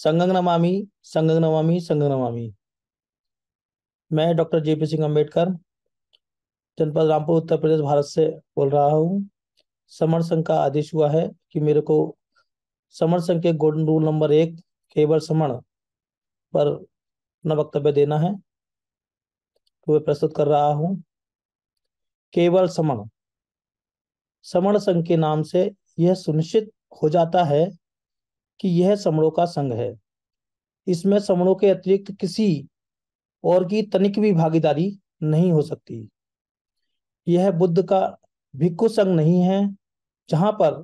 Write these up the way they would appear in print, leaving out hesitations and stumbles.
संघं नमामि, संघं नमामि, संघं नमामि। मैं doctor JP Singh Ambedkar, जनपद रामपुर, उत्तर प्रदेश, भारत से बोल रहा हूँ। समर संघ का आदेश हुआ है कि मेरे को समर संघ के गोल्डन रूल नंबर 1 केवल समण पर अपना वक्तव्य देना है, तो मैं प्रस्तुत कर रहा हूँ। केवल समण। समण संघ के नाम से यह सुनिश्चित हो जाता है कि यह समणों का संघ है। इसमें समणों के अतिरिक्त किसी और की तनिक भी भागीदारी नहीं हो सकती। यह बुद्ध का भिक्षु संघ नहीं है, जहां पर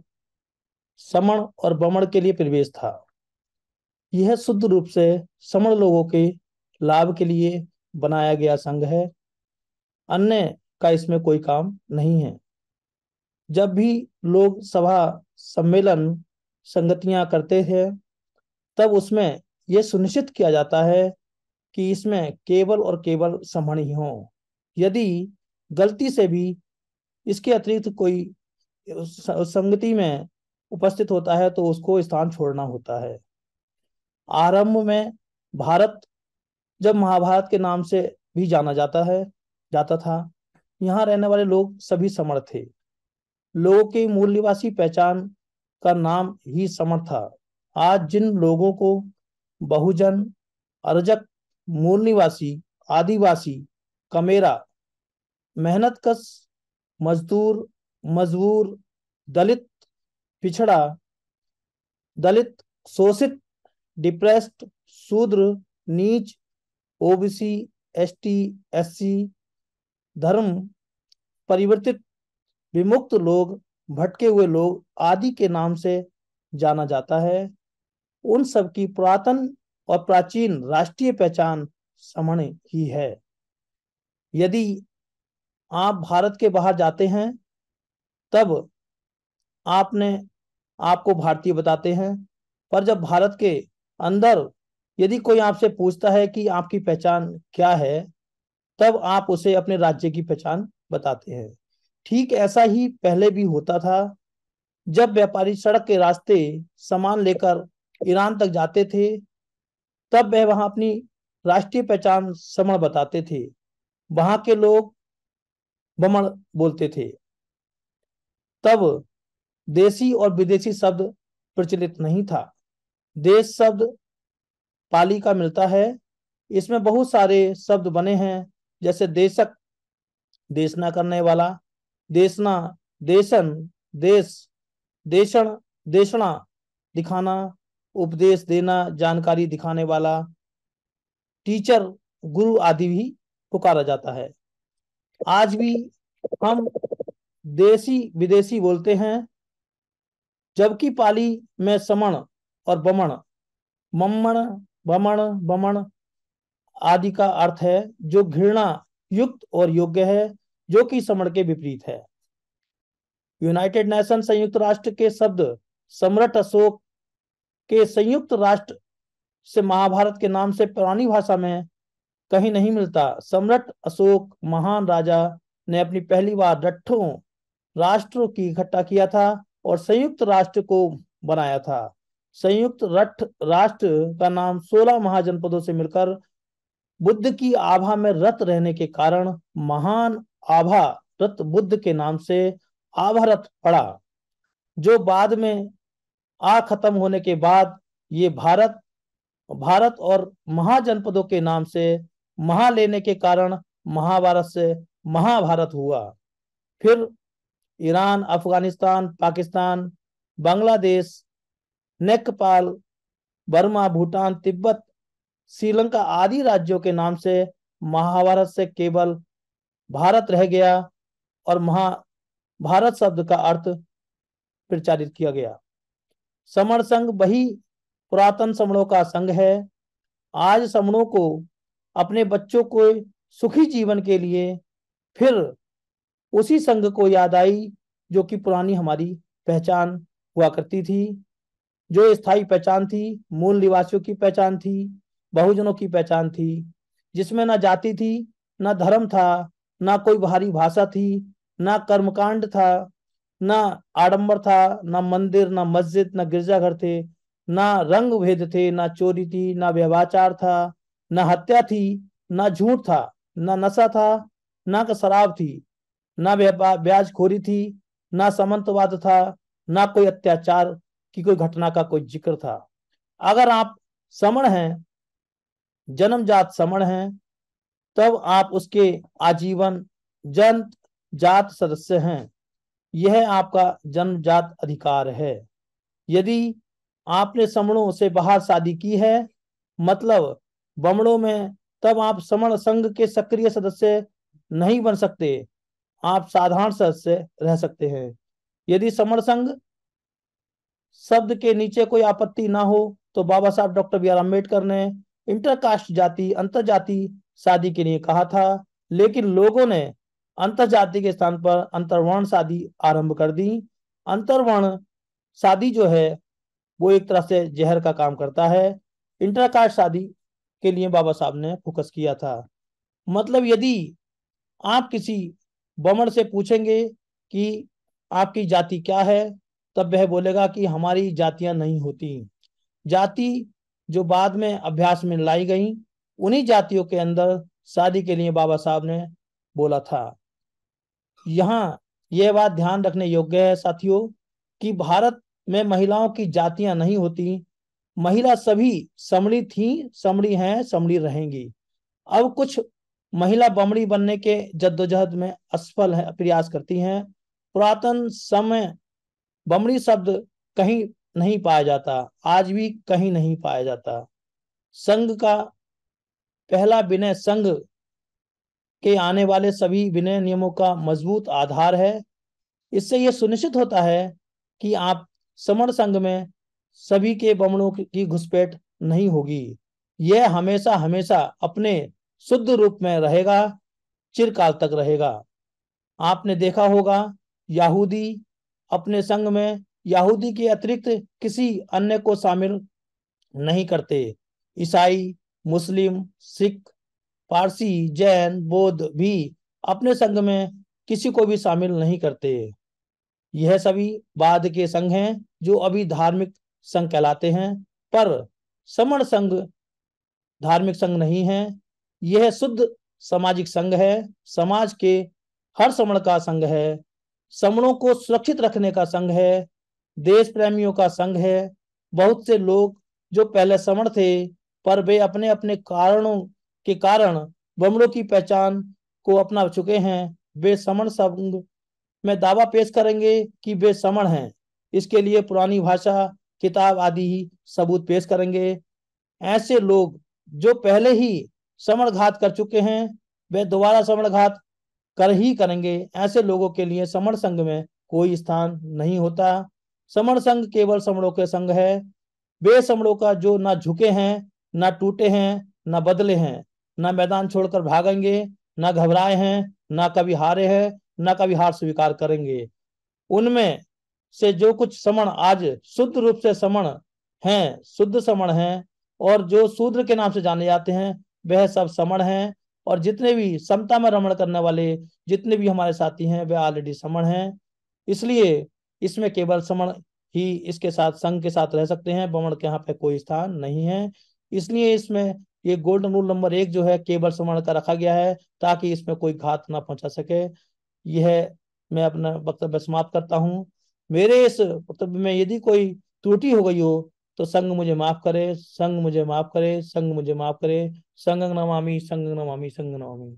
समण और बमण के लिए प्रवेश था। यह शुद्ध रूप से समण लोगों के लाभ के लिए बनाया गया संघ है। अन्य का इसमें कोई काम नहीं है। जब भी लोग सभा, सम्मेलन, संगतियां करते हैं, तब उसमें यह सुनिश्चित किया जाता है कि इसमें केवल और केवल समण ही हो। यदि गलती से भी इसके अतिरिक्त कोई संगति में उपस्थित होता है तो उसको स्थान छोड़ना होता है। आरंभ में भारत जब महाभारत के नाम से भी जाता था, यहाँ रहने वाले लोग सभी समण थे। लोगों की मूल निवासी पहचान का नाम ही समण था। आज जिन लोगों को बहुजन, अर्जक, मूल निवासी, आदिवासी, कमेरा, मेहनतकश, मजदूर, मजबूर, दलित, पिछड़ा, दलित, शोषित, डिप्रेस्ड, शूद्र, नीच, ओबीसी, एसटी, एससी, धर्म परिवर्तित, विमुक्त लोग, भटके हुए लोग आदि के नाम से जाना जाता है। उन सब की पुरातन और प्राचीन राष्ट्रीय पहचान समण ही है। यदि आप भारत के बाहर जाते हैं, तब आपको भारतीय बताते हैं, पर जब भारत के अंदर यदि कोई आपसे पूछता है कि आपकी पहचान क्या है, तब आप उसे अपने राज्य की पहचान बताते हैं। ठीक ऐसा ही पहले भी होता था। जब व्यापारी सड़क के रास्ते सामान लेकर ईरान तक जाते थे, तब वह वहां अपनी राष्ट्रीय पहचान समण बताते थे। वहां के लोग बमण बोलते थे। तब देसी और विदेशी शब्द प्रचलित नहीं था। देश शब्द पाली का मिलता है। इसमें बहुत सारे शब्द बने हैं, जैसे देशक, देशना करने वाला, देशना, देशन, देश, देशण, देशना, दिखाना, उपदेश देना, जानकारी दिखाने वाला, टीचर, गुरु आदि भी पुकारा जाता है। आज भी हम देसी विदेशी बोलते हैं, जबकि पाली में समण और बमण, मम्मण, बमण, बमण आदि का अर्थ है जो घृणा युक्त और योग्य है, जो कि समण के विपरीत है। यूनाइटेड नेशन संयुक्त राष्ट्र के शब्द सम्राट अशोक के संयुक्त राष्ट्र से महाभारत के नाम से पुरानी भाषा में कहीं नहीं मिलता। सम्राट अशोक महान राजा ने अपनी पहली बार रट्ठों राष्ट्रों की इकट्ठा किया था और संयुक्त राष्ट्र को बनाया था। संयुक्त रठ राष्ट्र का नाम 16 महाजनपदों से मिलकर बुद्ध की आभा में रत रहने के कारण महान आभा रत बुद्ध के नाम से आभारत पड़ा, जो बाद में खत्म होने के बाद ये भारत भारत और महाजनपदों के नाम से महा लेने के कारण महाभारत से महाभारत हुआ। फिर ईरान, अफगानिस्तान, पाकिस्तान, बांग्लादेश, नेपाल, बर्मा, भूटान, तिब्बत, श्रीलंका आदि राज्यों के नाम से महाभारत से केवल भारत रह गया और महाभारत शब्द का अर्थ प्रचारित किया गया। समण संघ वही पुरातन समणों का संघ है। आज समणों को अपने बच्चों को सुखी जीवन के लिए फिर उसी संघ को याद आई, जो कि पुरानी हमारी पहचान हुआ करती थी, जो स्थायी पहचान थी, मूल निवासियों की पहचान थी, बहुजनों की पहचान थी, जिसमें ना जाति थी, ना धर्म था, ना कोई बाहरी भाषा थी, ना कर्मकांड था, ना आडंबर था, ना मंदिर, ना मस्जिद, ना गिरजाघर थे। ना रंग भेद थे, ना चोरी थी, ना व्यभिचार था, ना हत्या थी, ना झूठ था, ना नशा था, ना शराब थी, ना ब्याजखोरी थी, ना सामंतवाद था, ना कोई अत्याचार की कोई घटना का कोई जिक्र था। अगर आप समण हैं, जन्मजात समण हैं, तब आप उसके आजीवन जन जात सदस्य हैं। यह आपका जन्मजात अधिकार है। यदि आपने समणों से बाहर शादी की है, मतलब बमणों में, तब आप समण संघ के सक्रिय सदस्य नहीं बन सकते, आप साधारण सदस्य रह सकते हैं। यदि समण संघ शब्द के नीचे कोई आपत्ति ना हो तो बाबा साहब डॉक्टर बी आर अम्बेडकर ने इंटरकास्ट जाति अंतर जाति शादी के लिए कहा था, लेकिन लोगों ने अंतर जाति के स्थान पर अंतर्वर्ण शादी आरंभ कर दी। अंतर्वर्ण शादी जो है वो एक तरह से जहर का काम करता है। इंटरकास्ट शादी के लिए बाबा साहब ने फोकस किया था। मतलब यदि आप किसी बमण से पूछेंगे कि आपकी जाति क्या है, तब वह बोलेगा कि हमारी जातियां नहीं होती। जाति जो बाद में अभ्यास में लाई गई, उन्हीं जातियों के अंदर शादी के लिए बाबा साहब ने बोला था। यहाँ यह बात ध्यान रखने योग्य है साथियों कि भारत में महिलाओं की जातियां नहीं होती। महिला सभी समणी थी, समणी हैं, समणी रहेंगी। अब कुछ महिला बमणी बनने के जद्दोजहद में असफल है, प्रयास करती हैं। पुरातन समय बमणी शब्द कहीं नहीं पाया जाता, आज भी कहीं नहीं पाया जाता। संघ का पहला विनय संघ के आने वाले सभी विनय नियमों का मजबूत आधार है। इससे यह सुनिश्चित होता है कि आप समण संघ में सभी के बमणों की घुसपैठ नहीं होगी। यह हमेशा हमेशा अपने शुद्ध रूप में रहेगा, चिरकाल तक रहेगा। आपने देखा होगा यहूदी अपने संघ में यहूदी के अतिरिक्त किसी अन्य को शामिल नहीं करते। ईसाई, मुस्लिम, सिख, पारसी, जैन, बौद्ध भी अपने संघ में किसी को भी शामिल नहीं करते। यह सभी बाद के संघ हैं जो अभी धार्मिक संघ कहलाते हैं, पर समण संघ धार्मिक संघ नहीं है। यह शुद्ध सामाजिक संघ है, समाज के हर समण का संघ है, समणों को सुरक्षित रखने का संघ है, देश प्रेमियों का संघ है। बहुत से लोग जो पहले समण थे पर वे अपने अपने कारणों के कारण बमणों की पहचान को अपना चुके हैं, वे समण संघ में दावा पेश करेंगे कि वे समण हैं। इसके लिए पुरानी भाषा, किताब आदि ही सबूत पेश करेंगे। ऐसे लोग जो पहले ही समण घात कर चुके हैं, वे दोबारा समण घात कर ही करेंगे। ऐसे लोगों के लिए समण संघ में कोई स्थान नहीं होता। समण संघ केवल समणों के संघ है। वे समणों का जो ना झुके हैं, ना टूटे हैं, ना बदले हैं, ना मैदान छोड़कर भागेंगे, ना घबराए हैं, ना कभी हारे हैं, ना कभी हार स्वीकार करेंगे। उनमें से जो कुछ समण आज शुद्ध रूप से समण हैं, शुद्ध समण हैं, और जो शूद्र के नाम से जाने जाते हैं, वह सब समण हैं। और जितने भी समता में रमण करने वाले जितने भी हमारे साथी हैं, वे ऑलरेडी समण हैं। इसलिए इसमें केवल समण ही इसके साथ संघ के साथ रह सकते हैं, बमण के यहाँ पे कोई स्थान नहीं है। इसलिए इसमें ये गोल्डन रूल नंबर 1 जो है केवल समण का रखा गया है, ताकि इसमें कोई घात ना पहुंचा सके। यह मैं अपना वक्तव्य समाप्त करता हूँ। मेरे इस वक्तव्य में यदि कोई त्रुटि हो गई हो तो संघ मुझे माफ करे, संघ मुझे माफ करे, संघ मुझे माफ करे। संघं नमामि, संघं नमामि, संघं नमामि।